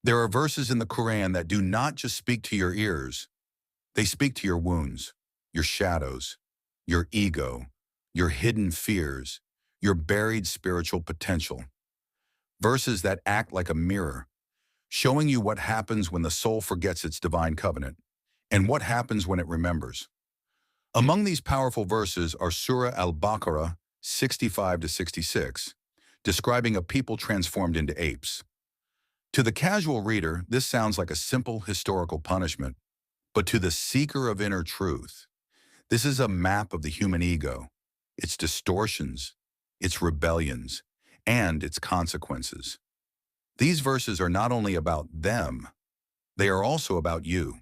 There are verses in the Qur'an that do not just speak to your ears, they speak to your wounds, your shadows, your ego, your hidden fears, your buried spiritual potential. Verses that act like a mirror, showing you what happens when the soul forgets its divine covenant, and what happens when it remembers. Among these powerful verses are Surah Al-Baqarah 65 to 66, describing a people transformed into apes. To the casual reader, this sounds like a simple historical punishment, but to the seeker of inner truth, this is a map of the human ego, its distortions, its rebellions, and its consequences. These verses are not only about them, they are also about you,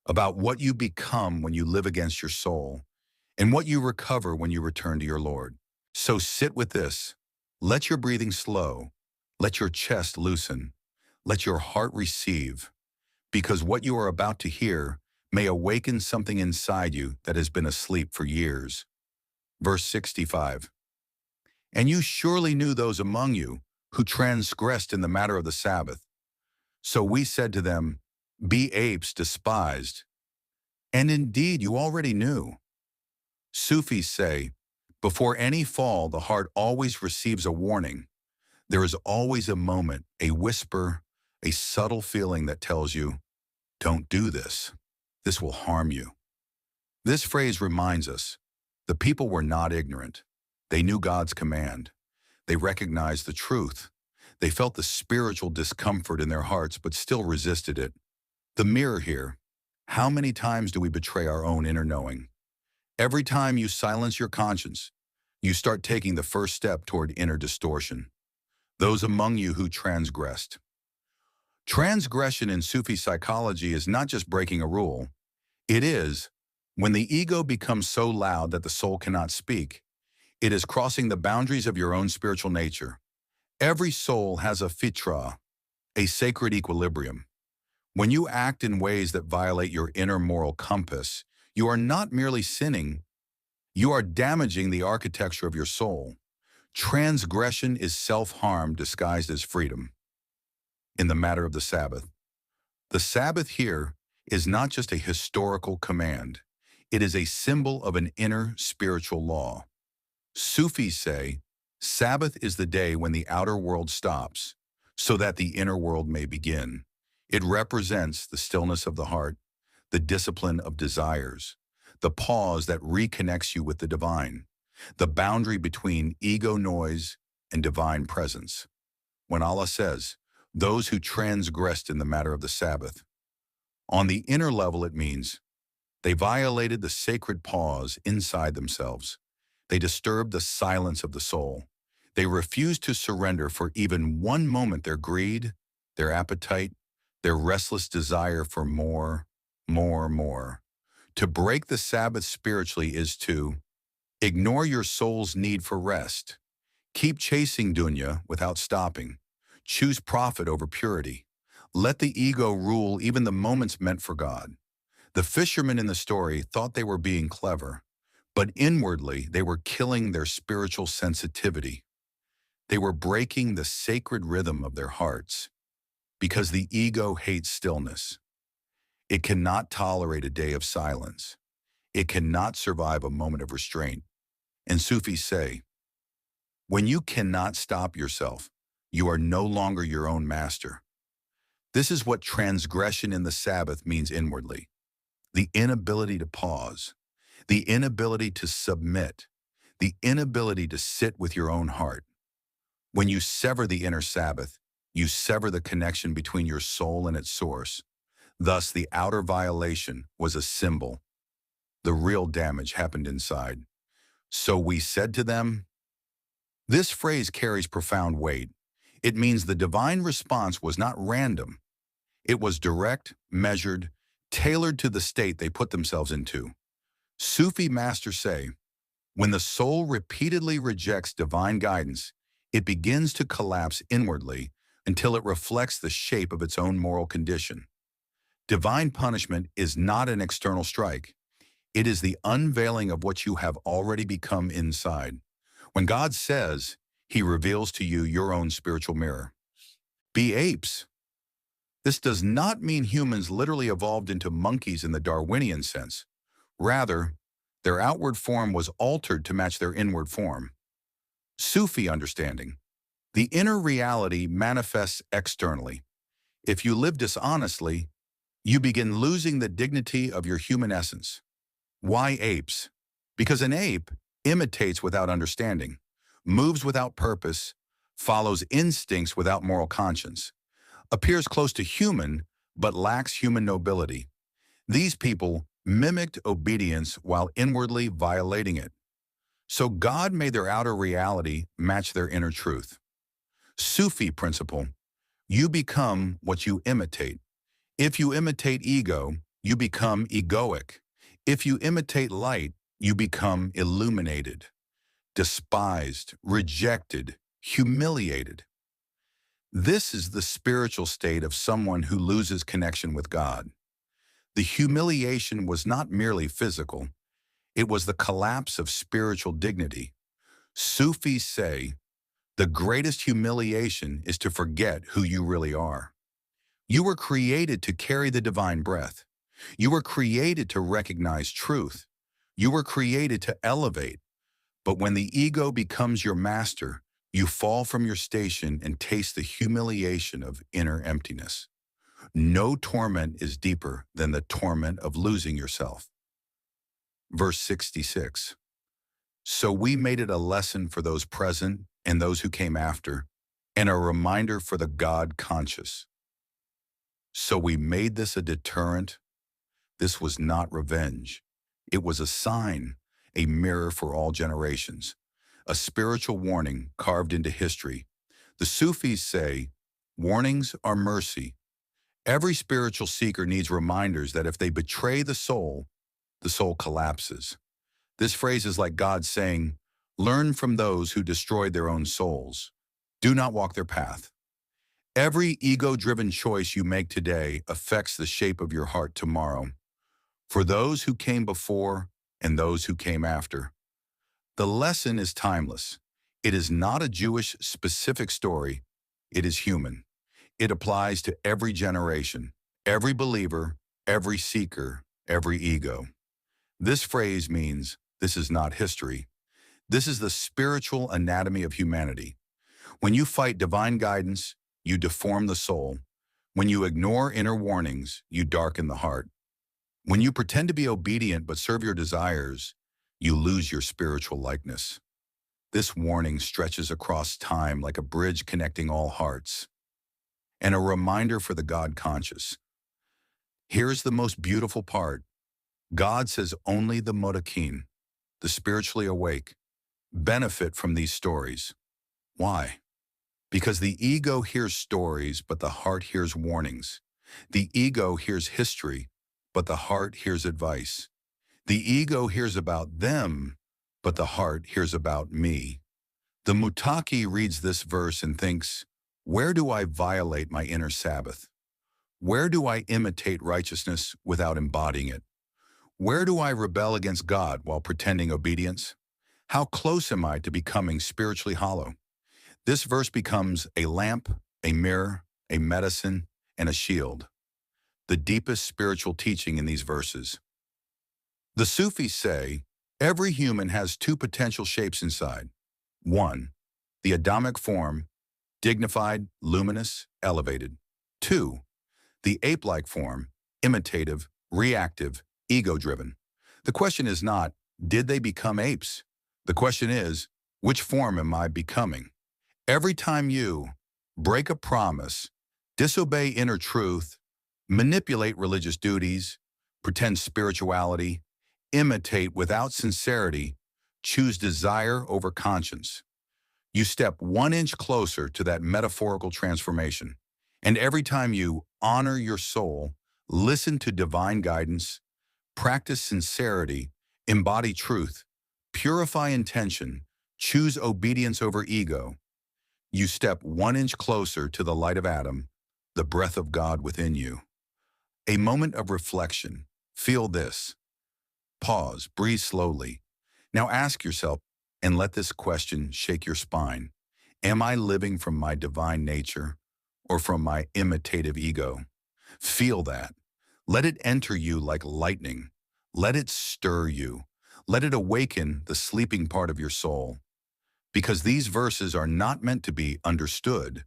about what you become when you live against your soul, and what you recover when you return to your Lord. So sit with this. Let your breathing slow. Let your chest loosen. Let your heart receive, because what you are about to hear may awaken something inside you that has been asleep for years. Verse 65. And you surely knew those among you who transgressed in the matter of the Sabbath. So we said to them, be apes despised. And indeed you already knew. Sufis say, before any fall, the heart always receives a warning. There is always a moment, a whisper, a subtle feeling that tells you, don't do this. This will harm you. This phrase reminds us, the people were not ignorant. They knew God's command. They recognized the truth. They felt the spiritual discomfort in their hearts, but still resisted it. The mirror here, how many times do we betray our own inner knowing? Every time you silence your conscience, you start taking the first step toward inner distortion. Those among you who transgressed. Transgression in Sufi psychology is not just breaking a rule. It is, when the ego becomes so loud that the soul cannot speak, it is crossing the boundaries of your own spiritual nature. Every soul has a fitra, a sacred equilibrium. When you act in ways that violate your inner moral compass, you are not merely sinning, you are damaging the architecture of your soul. Transgression is self-harm disguised as freedom. In the matter of the Sabbath here is not just a historical command. It is a symbol of an inner spiritual law. Sufis say, Sabbath is the day when the outer world stops, so that the inner world may begin. It represents the stillness of the heart, the discipline of desires, the pause that reconnects you with the divine, the boundary between ego noise and divine presence. When Allah says, those who transgressed in the matter of the Sabbath, on the inner level it means they violated the sacred pause inside themselves. They disturbed the silence of the soul. They refused to surrender for even one moment their greed, their appetite, their restless desire for more. To break the Sabbath spiritually is to ignore your soul's need for rest. Keep chasing dunya without stopping. Choose profit over purity. Let the ego rule even the moments meant for God. The fishermen in the story thought they were being clever, but inwardly they were killing their spiritual sensitivity. They were breaking the sacred rhythm of their hearts, because the ego hates stillness. It cannot tolerate a day of silence. It cannot survive a moment of restraint. And Sufis say, when you cannot stop yourself, you are no longer your own master. This is what transgression in the Sabbath means inwardly. The inability to pause, the inability to submit, the inability to sit with your own heart. When you sever the inner Sabbath, you sever the connection between your soul and its source. Thus, the outer violation was a symbol. The real damage happened inside. So we said to them, this phrase carries profound weight. It means the divine response was not random. It was direct, measured, tailored to the state they put themselves into. Sufi masters say, when the soul repeatedly rejects divine guidance, it begins to collapse inwardly until it reflects the shape of its own moral condition. Divine punishment is not an external strike. It is the unveiling of what you have already become inside. When God says, He reveals to you your own spiritual mirror. Be apes. This does not mean humans literally evolved into monkeys in the Darwinian sense. Rather, their outward form was altered to match their inward form. Sufi understanding. The inner reality manifests externally. If you live dishonestly, you begin losing the dignity of your human essence. Why apes? Because an ape imitates without understanding, moves without purpose, follows instincts without moral conscience, appears close to human but lacks human nobility. These people mimicked obedience while inwardly violating it. So God made their outer reality match their inner truth. Sufi principle: you become what you imitate. If you imitate ego, you become egoic. If you imitate light, you become illuminated, despised, rejected, humiliated. This is the spiritual state of someone who loses connection with God. The humiliation was not merely physical, it was the collapse of spiritual dignity. Sufis say, the greatest humiliation is to forget who you really are. You were created to carry the divine breath. You were created to recognize truth. You were created to elevate. But when the ego becomes your master, you fall from your station and taste the humiliation of inner emptiness. No torment is deeper than the torment of losing yourself. Verse 66. So we made it a lesson for those present and those who came after, and a reminder for the God conscious. So we made this a deterrent. This was not revenge. It was a sign, a mirror for all generations, a spiritual warning carved into history. The Sufis say, warnings are mercy. Every spiritual seeker needs reminders that if they betray the soul collapses. This phrase is like God saying, learn from those who destroyed their own souls. Do not walk their path. Every ego-driven choice you make today affects the shape of your heart tomorrow. For those who came before and those who came after. The lesson is timeless. It is not a Jewish-specific story. It is human. It applies to every generation, every believer, every seeker, every ego. This phrase means this is not history. This is the spiritual anatomy of humanity. When you fight divine guidance, you deform the soul. When you ignore inner warnings, you darken the heart. When you pretend to be obedient but serve your desires, you lose your spiritual likeness. This warning stretches across time like a bridge connecting all hearts, and a reminder for the God conscious. Here's the most beautiful part. God says only the modakin, the spiritually awake, benefit from these stories. Why? Because the ego hears stories, but the heart hears warnings. The ego hears history, but the heart hears advice. The ego hears about them, but the heart hears about me. The mutaki reads this verse and thinks, where do I violate my inner Sabbath? Where do I imitate righteousness without embodying it? Where do I rebel against God while pretending obedience? How close am I to becoming spiritually hollow? This verse becomes a lamp, a mirror, a medicine, and a shield. The deepest spiritual teaching in these verses. The Sufis say, every human has two potential shapes inside. 1. The Adamic form, dignified, luminous, elevated. 2. The ape-like form, imitative, reactive, ego-driven. The question is not, did they become apes? The question is, which form am I becoming? Every time you break a promise, disobey inner truth, manipulate religious duties, pretend spirituality, imitate without sincerity, choose desire over conscience, you step 1 inch closer to that metaphorical transformation. And every time you honor your soul, listen to divine guidance, practice sincerity, embody truth, purify intention, choose obedience over ego, you step 1 inch closer to the light of Adam, the breath of God within you. A moment of reflection. Feel this. Pause, breathe slowly. Now ask yourself, and let this question shake your spine. Am I living from my divine nature or from my imitative ego? Feel that. Let it enter you like lightning. Let it stir you. Let it awaken the sleeping part of your soul. Because these verses are not meant to be understood.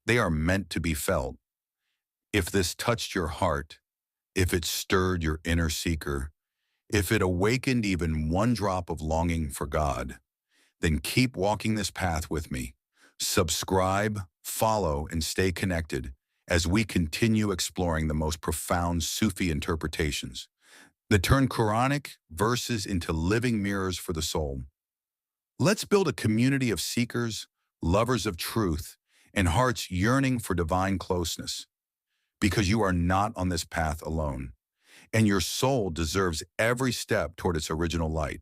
They are meant to be felt. If this touched your heart, if it stirred your inner seeker, if it awakened even one drop of longing for God, then keep walking this path with me. Subscribe, follow, and stay connected as we continue exploring the most profound Sufi interpretations that turn Quranic verses into living mirrors for the soul. Let's build a community of seekers, lovers of truth, and hearts yearning for divine closeness, because you are not on this path alone, and your soul deserves every step toward its original light.